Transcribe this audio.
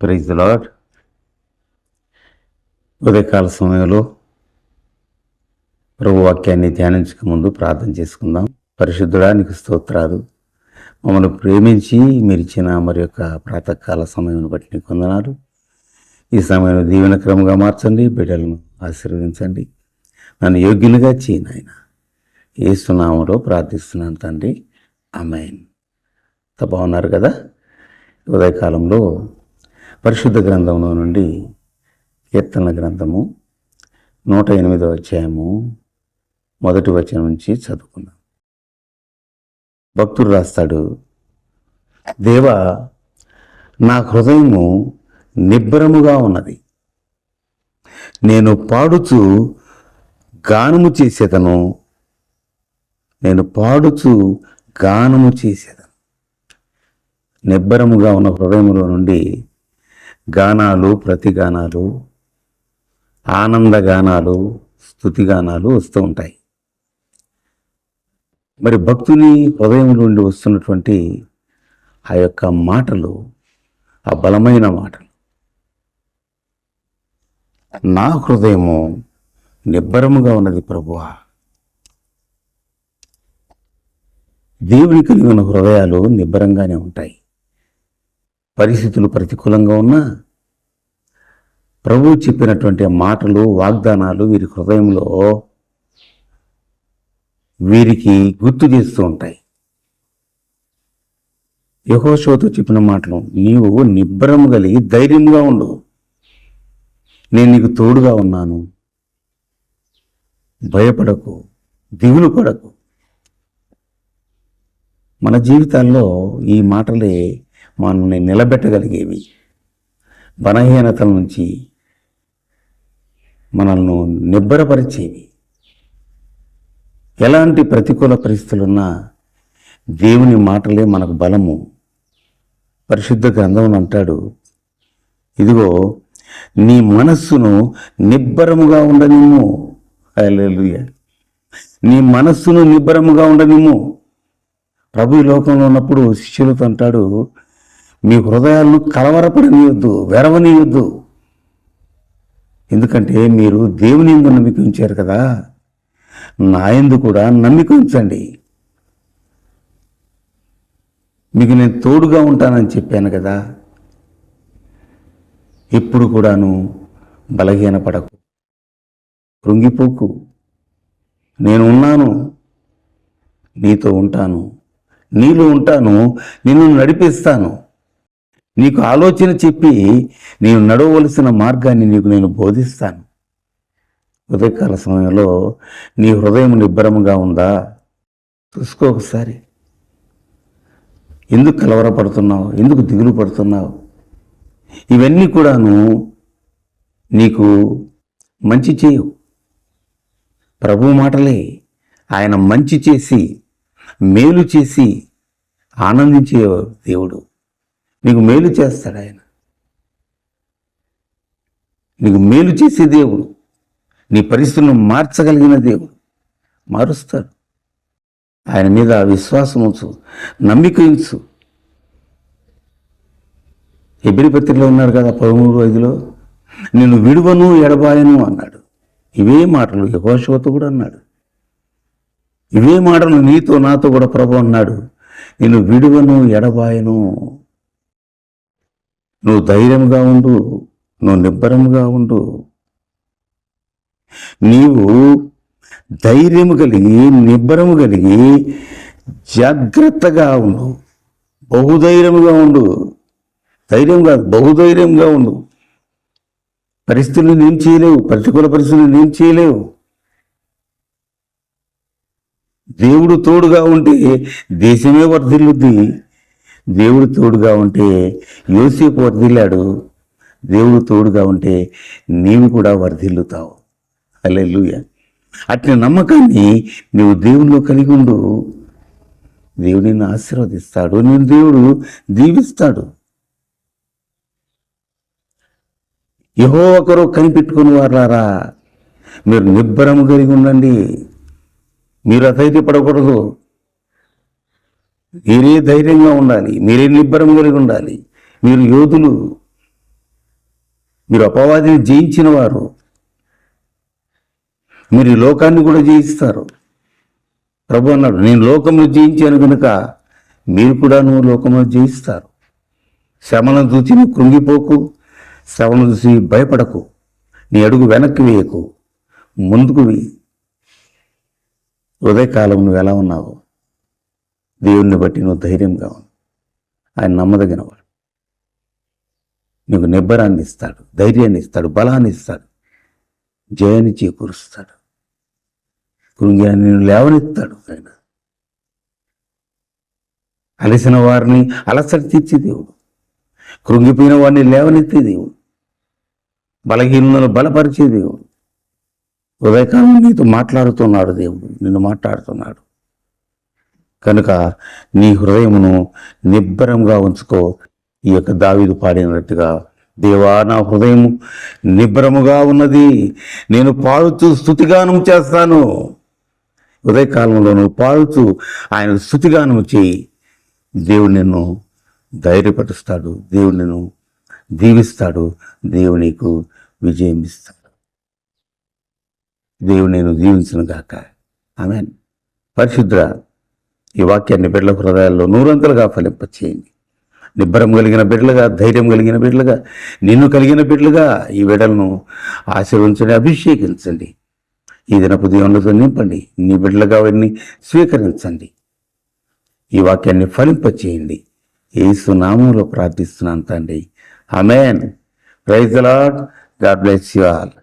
Praise the lord. ఉదయకాల సమయంలో ప్రభు వాక్యాన్ని ధ్యానించక ముందు ప్రార్థన చేసుకుందాం. పరిశుద్ధుడా, నీకు స్తోత్రాలు. మమ్మల్ని ప్రేమించి మీరు ఇచ్చిన మరి యొక్క ప్రాతకాల సమయం బట్టి నీకు వందనాలు. ఈ సమయం దీవెనక్రమంగా మార్చండి, బిడ్డలను ఆశీర్వదించండి, నన్ను యోగ్యులుగా చేయి నాయన. యేసు నామములో ప్రార్థిస్తున్నాను తండ్రి, ఆమేన్. బాగున్నారు కదా? ఉదయకాలంలో పరిశుద్ధ గ్రంథంలో నుండి కీర్తనల గ్రంథము 108వ అధ్యాయము 1వ వచనం నుంచి చదువుకున్నాం. భక్తుడు రాస్తాడు, దేవా, నా హృదయము నిబ్బరముగా ఉన్నది, నేను పాడుచు గానము చేసేదను, నిబ్బరముగా ఉన్న హృదయములో నుండి గానాలు, ప్రతిగానాలు, ఆనందగానాలు, స్తుతిగానాలు వస్తూ ఉంటాయి. మరి భక్తుని హృదయం నుండి వస్తున్నటువంటి ఆ యొక్క మాటలు, ఆ బలమైన మాటలు, నా హృదయము నిబ్బరముగా ఉన్నది ప్రభువా. దేవుని కలిగిన హృదయాలు నిబ్బరంగానే ఉంటాయి. పరిస్థితులు ప్రతికూలంగా ఉన్నా ప్రభువు చెప్పినటువంటి మాటలు, వాగ్దానాలు వీరి హృదయంలో వీరికి గుర్తు చేస్తూ ఉంటాయి. యెహోషువతో చెప్పిన మాటలు, నీవు నిబ్బరం కలిగి ధైర్యంగా ఉండు, నేను నీకు తోడుగా ఉన్నాను, భయపడకు, దిగులు పడకు. మన జీవితాల్లో ఈ మాటలే మనల్ని నిలబెట్టగలిగేవి. బలహీనతల నుంచి మనల్ని నిబ్బరపరిచేవి. ఎలాంటి ప్రతికూల పరిస్థితులున్నా దేవుని మాటలే మనకు బలము. పరిశుద్ధ గ్రంథం అంటాడు, ఇదిగో నీ మనస్సును నిబ్బరముగా ఉండనిమ్ము. హల్లెలూయా. నీ మనస్సును నిబ్బరముగా ఉండనిమ్ము. ప్రభు ఈ లోకంలో ఉన్నప్పుడు శిష్యులతో అంటాడు, మీ హృదయాలను కలవరపడనీయొద్దు, వెరవనీయొద్దు. ఎందుకంటే మీరు దేవుని యందు నమ్మిక ఉంచారు కదా, నా యందు కూడా నమ్మిక ఉంచండి. మీకు నేను తోడుగా ఉంటానని చెప్పాను కదా. ఎప్పుడు కూడాను బలహీనపడకు, కృంగిపోకు. నేను ఉన్నాను, నీతో ఉంటాను, నీలో ఉంటాను, నిన్ను నడిపిస్తాను. నీకు ఆలోచన చెప్పి నీవు నడవవలసిన మార్గాన్ని నీకు నేను బోధిస్తాను. ఉదయకాల సమయంలో నీ హృదయం నిబ్బరముగా ఉందా? చూసుకో ఒకసారి. ఎందుకు కలవరపడుతున్నావు? ఎందుకు దిగులు పడుతున్నావు? ఇవన్నీ కూడాను నీకు మంచి చేయవు. ప్రభు మాటలే. ఆయన మంచి చేసి, మేలు చేసి ఆనందించే దేవుడు. నీకు మేలు చేస్తాడు ఆయన. నీకు మేలు చేసే దేవుడు. నీ పరిస్థితులను మార్చగలిగిన దేవుడు. మారుస్తాడు. ఆయన మీద విశ్వాసం ఉంచు, నమ్మిక ఉంచు. హెబ్రీ పత్రికలో ఉన్నాడు కదా 13:5, నేను విడువను ఎడబాయను అన్నాడు. ఇవే మాటలు యెహోషువతో కూడా అన్నాడు. ఇవే మాటలు నీతో నాతో కూడా ప్రభు అన్నాడు, నేను విడువను ఎడబాయను. నువ్వు ధైర్యంగా ఉండు, నువ్వు నిబ్బరంగా ఉండు. నీవు ధైర్యము కలిగి, నిబ్బరము కలిగి జాగ్రత్తగా ఉండు, బహుధైర్యంగా ఉండు. ధైర్యం కాదు, బహుధైర్యంగా ఉండు. పరిస్థితులు నేను చేయలేవు, ప్రతికూల పరిస్థితులు నేను చేయలేవు. దేవుడు తోడుగా ఉంటే దేశమే వర్ధిల్లుద్ది. దేవుడు తోడుగా ఉంటే యోసేపు వర్ధిల్లాడు. దేవుడు తోడుగా ఉంటే నీవు కూడా వర్ధిల్లుతావు. హల్లెలూయా. అట్లా నమ్మకాన్ని నీవు దేవునిలో కలిగి ఉండు. దేవుడు నిన్ను ఆశీర్వదిస్తాడు, నేను దేవుడు దీవిస్తాడు. యెహోవా కొరకు కనిపెట్టుకుని వారులారా, మీరు నిబ్బరము కలిగి ఉండండి. మీరు అధైర్యపడకూడదు. మీరే ధైర్యంగా ఉండాలి, మీరే నిబ్బరం కలిగి ఉండాలి. మీరు యోధులు, మీరు అపవాదిని జయించిన వారు, మీరు ఈ లోకాన్ని కూడా జయిస్తారు. ప్రభు అన్నాడు, నేను లోకమును జయించాను కనుక మీరు కూడా లోకమును జయిస్తారు. శ్రమలను చూసి నువ్వు కృంగిపోకు, శ్రమను చూసి భయపడకు, నీ అడుగు వెనక్కి వేయకు, ముందుకు వేయి. ఉదయకాలం నువ్వు ఎలా ఉన్నావు? దేవుణ్ణి బట్టి నువ్వు ధైర్యంగా ఉన్నావు. ఆయన నమ్మదగినవాడు. నీకు నిబ్బరాన్ని ఇస్తాడు, ధైర్యాన్ని ఇస్తాడు, బలాన్ని ఇస్తాడు, జయాన్ని చేకూరుస్తాడు. కృంగిన నిన్ను లేవనెత్తాడు. ఆయన అలసిన వారిని అలసట తీర్చే దేవుడు, కృంగిపోయిన వారిని లేవనెత్తే దేవుడు, బలహీనులను బలపరిచే దేవుడు. ఉదయకాలం నీతో మాట్లాడుతున్నాడు దేవుడు, నిన్ను మాట్లాడుతున్నాడు. కనుక నీ హృదయమును నిబ్బరంగా ఉంచుకో. ఈ యొక్క దావీదు పాడినట్టుగా, దేవా నా హృదయము నిబ్బరముగా ఉన్నది, నేను పాడుతూ స్తుతిగానం చేస్తాను. ఉదయకాలంలో నువ్వు పాడుతూ ఆయన స్తుతిగానం చేయి. దేవుడు నిన్ను ధైర్యపరుస్తాడు, దేవుడు నిన్ను దీవిస్తాడు, దేవుడు నీకు విజయం ఇస్తాడు. దేవుడు నేను దీవించును గాక. ఆమేన్. పరిశుద్ధ ఈ వాక్యాన్ని బిడ్డల హృదయాల్లో నూరంతలుగా ఫలింపచేయండి. నిబ్బరం కలిగిన బిడ్డలుగా, ధైర్యం కలిగిన బిడ్డలుగా, నిన్ను కలిగిన బిడ్డలుగా ఈ బిడ్డలను ఆశీర్వించండి, అభిషేకించండి. ఈ దినపు దీవెనలతో నింపండి. నీ బిడ్డలుగా వారిని స్వీకరించండి. ఈ వాక్యాన్ని ఫలింపచేయండి. యేసు నామములో ప్రార్థిస్తున్నాను తండ్రి. Amen. Praise the lord. God bless you all.